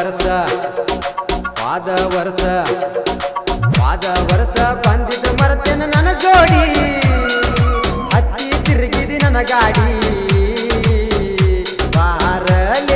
ವರ್ಷ ವಾದ ವರ್ಷ ಬಂದಿದ್ದ ಮರತೇನ ನನ್ನ ಜೋಡಿ ಹತ್ತಿ ತಿರುಗಿದಿ ನನ್ನ ಗಾಡಿ ಬಾರಲೆ